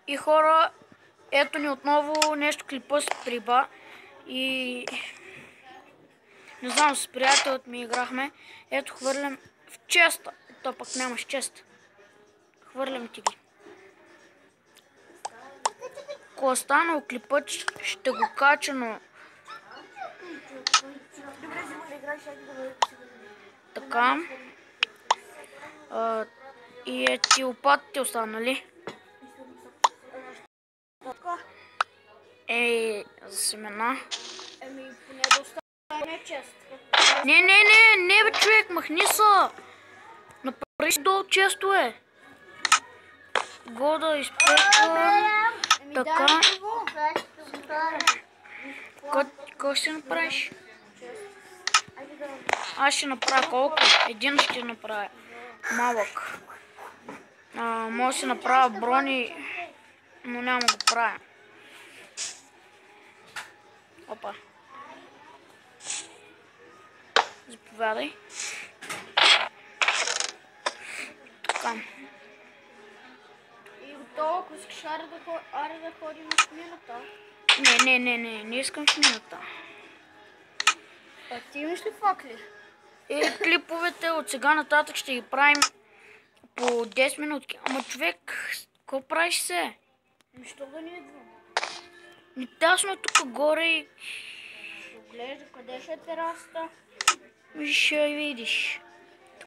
И хора, ето ни отново нещо клипа с приба. И не знам, с приятелът ми играхме. Ето хвърлям в честа. То пък нямаш чест. Хвърлям ти ги. Ако е станал клипът, ще го кача, но... Така. И ти лопатите останали. За семена. Поне да остане чест. Не бе човек, махни са. Направи си долу често е. Го да изпеквам. Така. Кой ще направиш? Аз ще направя колко? Един ще направя. Малък. Може да си направя брони, но няма го правя. Опа. Заповядай. Така. И готово, ако искаш аре да ходим в мината. Не искам в мината. А ти имаш ли факли? Клиповете от сега нататък ще ги правим по 10 минутки. Ама човек, какво правиш се? Що да ни идвам? Тасно тук горе и... Глежда, къде ще е терасата? Ще видиш.